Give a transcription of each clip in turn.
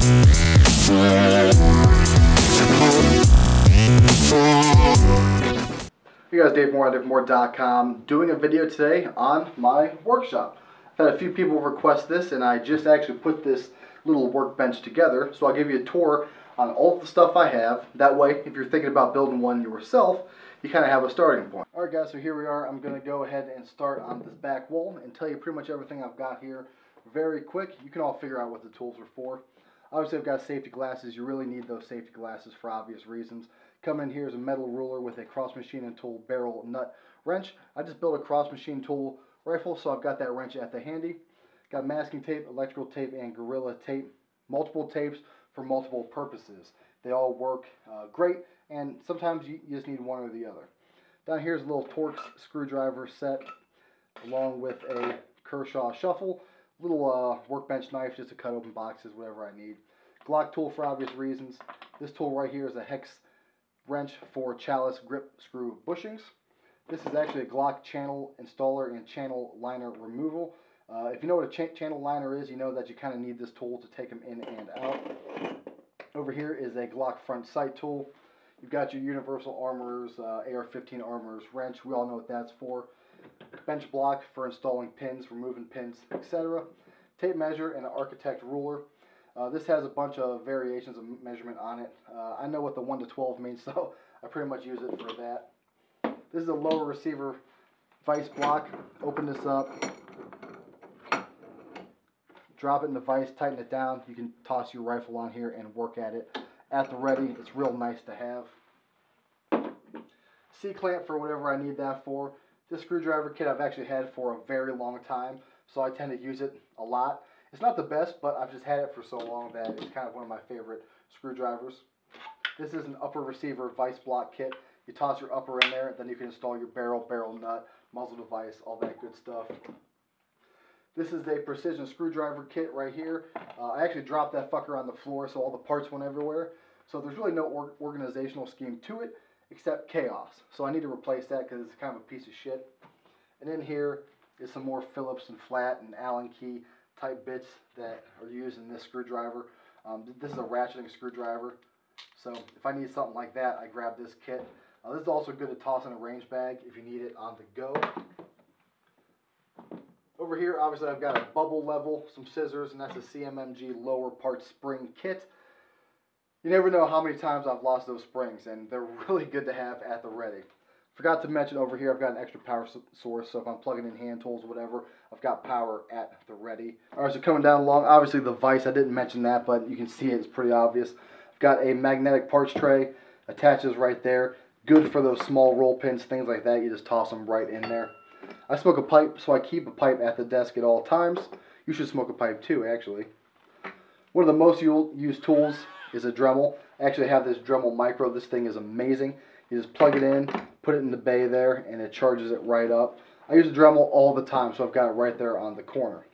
Hey guys, Dave Moore at DaveMoore.com, doing a video today on my workshop. I've had a few people request this, and I just actually put this little workbench together, so I'll give you a tour on all the stuff I have. That way, if you're thinking about building one yourself, you kind of have a starting point. Alright guys, so here we are. I'm going to go ahead and start on this back wall and tell you pretty much everything I've got here very quick. You can all figure out what the tools are for. Obviously I've got safety glasses. You really need those safety glasses for obvious reasons. Coming in here is a metal ruler with a cross machine and tool barrel nut wrench. I just built a cross machine tool rifle, so I've got that wrench at the handy. Got masking tape, electrical tape, and Gorilla tape. Multiple tapes for multiple purposes. They all work great, and sometimes you just need one or the other. Down here is a little Torx screwdriver set, along with a Kershaw shuffle, little workbench knife just to cut open boxes, whatever I need. Glock tool for obvious reasons. This tool right here is a hex wrench for chalice grip screw bushings. This is actually a Glock channel installer and channel liner removal. If you know what a channel liner is, you know that you kind of need this tool to take them in and out. Over here is a Glock front sight tool. You've got your Universal Armorers, AR-15 Armorers wrench. We all know what that's for. Bench block for installing pins, removing pins, etc. Tape measure and an Architect ruler. This has a bunch of variations of measurement on it. I know what the 1 to 12 means, so I pretty much use it for that. This is a lower receiver vise block. Open this up, drop it in the vise, tighten it down. You can toss your rifle on here and work at it at the ready. It's real nice to have. C-clamp for whatever I need that for. This screwdriver kit I've actually had for a very long time, so I tend to use it a lot. It's not the best, but I've just had it for so long that it's kind of one of my favorite screwdrivers. This is an upper receiver vise block kit. You toss your upper in there, then you can install your barrel nut, muzzle device, all that good stuff. This is a precision screwdriver kit right here. I actually dropped that fucker on the floor, so all the parts went everywhere. So there's really no organizational scheme to it, except chaos. So I need to replace that because it's kind of a piece of shit. And in here is some more Phillips and flat and Allen key type bits that are used in this screwdriver. This is a ratcheting screwdriver, so if I need something like that, I grab this kit. This is also good to toss in a range bag if you need it on the go. Over here, obviously, I've got a bubble level, some scissors, and that's a CMMG lower part spring kit. You never know how many times I've lost those springs, and they're really good to have at the ready. Forgot to mention over here, I've got an extra power source, so if I'm plugging in hand tools or whatever, I've got power at the ready. Alright, so coming down along, obviously the vise, I didn't mention that, but you can see it's pretty obvious. I've got a magnetic parts tray, attaches right there. Good for those small roll pins, things like that. You just toss them right in there. I smoke a pipe, so I keep a pipe at the desk at all times. You should smoke a pipe too, actually. One of the most used tools is a Dremel. I actually have this Dremel Micro. This thing is amazing. You just plug it in, put it in the bay there, and it charges it right up. I use a Dremel all the time, so I've got it right there on the corner.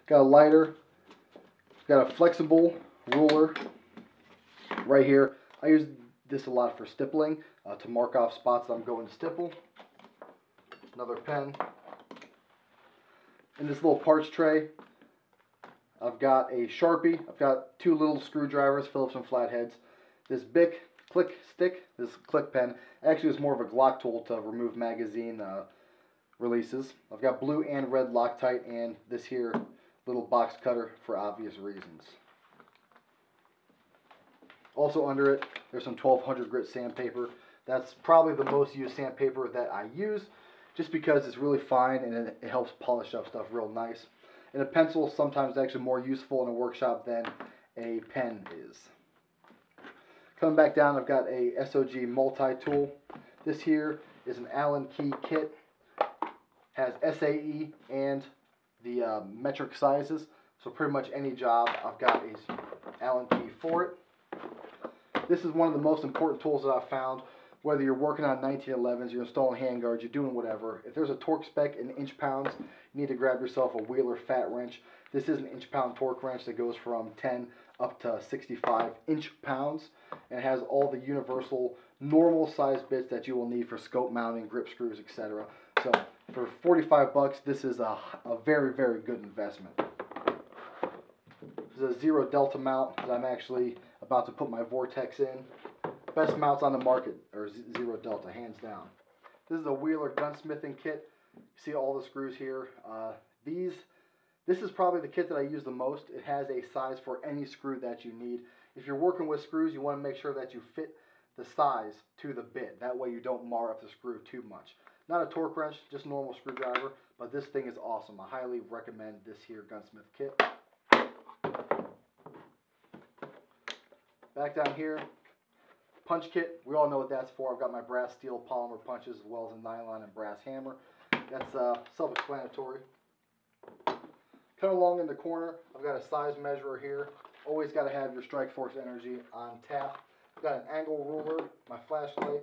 Got a lighter. Got a flexible ruler right here. I use this a lot for stippling, to mark off spots that I'm going to stipple. Another pen. In this little parts tray, I've got a Sharpie. I've got 2 little screwdrivers, Phillips and flatheads. This Bic click stick, this click pen, actually is more of a Glock tool to remove magazine releases. I've got blue and red Loctite, and this here little box cutter for obvious reasons. Also under it, there's some 1200 grit sandpaper. That's probably the most used sandpaper that I use, just because it's really fine and it helps polish up stuff real nice. And a pencil is sometimes actually more useful in a workshop than a pen is. Coming back down, I've got a SOG multi-tool. This here is an Allen key kit. Has SAE and the metric sizes. So pretty much any job, I've got an Allen key for it. This is one of the most important tools that I've found. Whether you're working on 1911s, you're installing handguards, you're doing whatever. If there's a torque spec in inch pounds, you need to grab yourself a Wheeler fat wrench. This is an inch pound torque wrench that goes from 10 up to 65 inch pounds, and it has all the universal normal size bits that you will need for scope mounting, grip screws, etc. So for 45 bucks, this is a very, very good investment. This is a Zero Delta mount that I'm actually about to put my Vortex in. Best mounts on the market are Zero Delta, hands down. This is a Wheeler gunsmithing kit. You see all the screws here. This is probably the kit that I use the most. It has a size for any screw that you need. If you're working with screws, you want to make sure that you fit the size to the bit. That way you don't mar up the screw too much. Not a torque wrench, just a normal screwdriver, but this thing is awesome. I highly recommend this here gunsmith kit. Back down here, punch kit. We all know what that's for. I've got my brass steel polymer punches as well as a nylon and brass hammer. That's self-explanatory. Cut along in the corner, I've got a size measurer here. Always got to have your Strikeforce Energy on tap. I've got an angle ruler, my flashlight,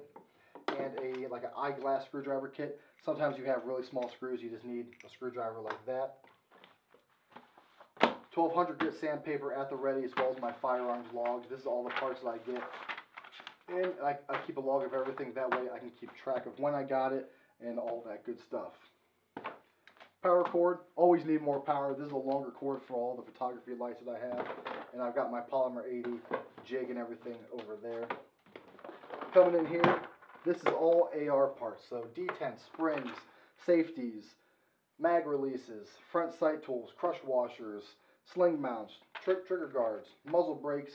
and like an eyeglass screwdriver kit. Sometimes you have really small screws, you just need a screwdriver like that. 1200 grit sandpaper at the ready, as well as my firearms logs. This is all the parts that I get. And I keep a log of everything, that way I can keep track of when I got it and all that good stuff. Power cord, always need more power. This is a longer cord for all the photography lights that I have. And I've got my Polymer 80 jig and everything over there. Coming in here, this is all AR parts. So detent, springs, safeties, mag releases, front sight tools, crush washers, sling mounts, trigger guards, muzzle brakes,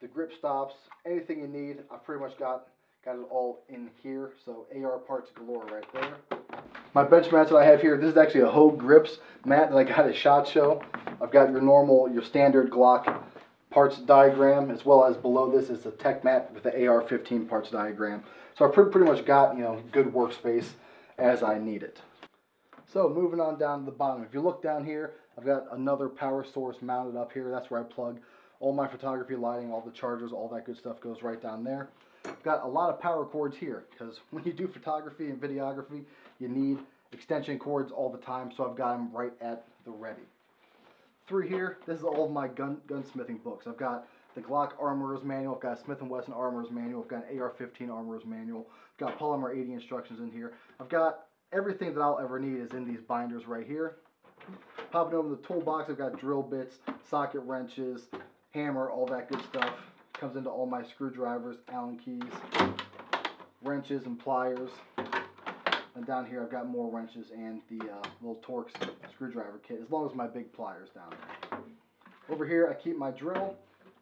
the grip stops, anything you need. I've pretty much got it all in here. So AR parts galore right there. My bench mats that I have here, this is actually a Hogue Grips mat that I got at SHOT Show. I've got your standard Glock parts diagram, as well as below this is a tech mat with the AR-15 parts diagram. So I've pretty much got, good workspace as I need it. So moving on down to the bottom. If you look down here, I've got another power source mounted up here. That's where I plug all my photography lighting, all the chargers, all that good stuff goes right down there. I've got a lot of power cords here because when you do photography and videography, you need extension cords all the time, so I've got them right at the ready. Through here, this is all of my gunsmithing books. I've got the Glock Armorer's Manual, I've got a Smith & Wesson Armorer's Manual, I've got an AR-15 Armorer's Manual, I've got Polymer 80 instructions in here. I've got everything that I'll ever need is in these binders right here. Popping over the toolbox, I've got drill bits, socket wrenches, hammer, all that good stuff. Comes into all my screwdrivers, Allen keys, wrenches and pliers. And down here I've got more wrenches and the little Torx screwdriver kit, as long as my big pliers down there. Over here I keep my drill,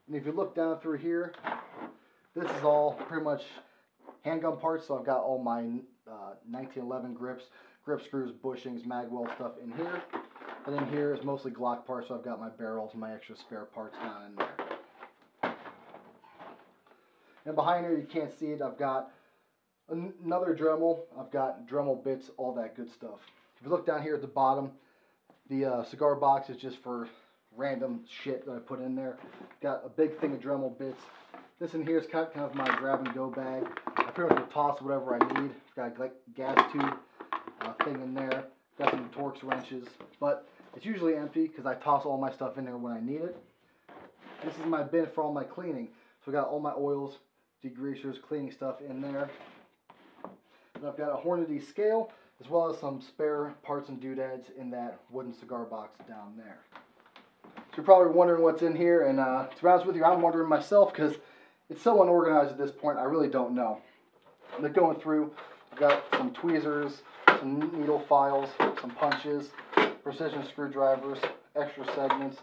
and if you look down through here, this is all pretty much handgun parts, so I've got all my 1911 grips, grip screws, bushings, magwell stuff in here. And in here is mostly Glock parts, so I've got my barrels and my extra spare parts down in there. And behind here, you can't see it, I've got another Dremel. I've got Dremel bits, all that good stuff. If you look down here at the bottom, the cigar box is just for random shit that I put in there. Got a big thing of Dremel bits. This in here is kind of my grab and go bag. I pretty much will toss whatever I need. Got a gas tube thing in there. Got some Torx wrenches, but it's usually empty because I toss all my stuff in there when I need it. This is my bin for all my cleaning. So I got all my oils, degreasers, cleaning stuff in there. And I've got a Hornady scale, as well as some spare parts and doodads in that wooden cigar box down there. So you're probably wondering what's in here, and to be honest with you, I'm wondering myself because it's so unorganized at this point, I really don't know. I'm going through, I've got some tweezers, some needle files, some punches, precision screwdrivers, extra segments,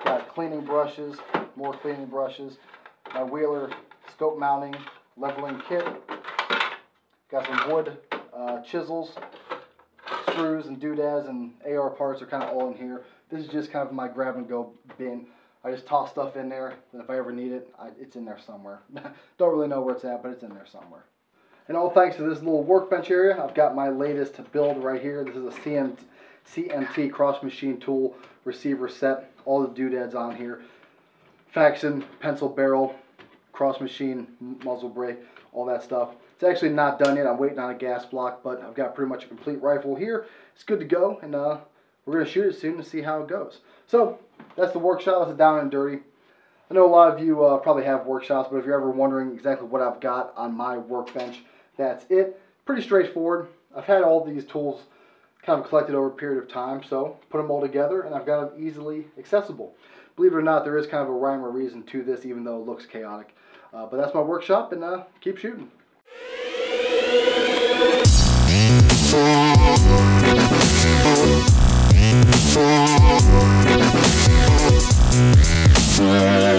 got cleaning brushes, more cleaning brushes, my Wheeler scope mounting, leveling kit, got some wood chisels, screws and doodads and AR parts are kind of all in here. This is just kind of my grab and go bin. I just toss stuff in there, and if I ever need it, it's in there somewhere. Don't really know where it's at, but it's in there somewhere. And all thanks to this little workbench area, I've got my latest build right here. This is a CMT cross machine tool receiver set. All the doodads on here. Faxon, pencil barrel, cross machine, muzzle brake, all that stuff. It's actually not done yet. I'm waiting on a gas block, but I've got pretty much a complete rifle here. It's good to go, and we're going to shoot it soon to see how it goes. So, that's the workshop. It's down and dirty. I know a lot of you probably have workshops, but if you're ever wondering exactly what I've got on my workbench, that's it. Pretty straightforward. I've had all these tools kind of collected over a period of time, so put them all together, and I've got them easily accessible. believe it or not, there is kind of a rhyme or reason to this, even though it looks chaotic. But that's my workshop, and keep shooting. Yeah.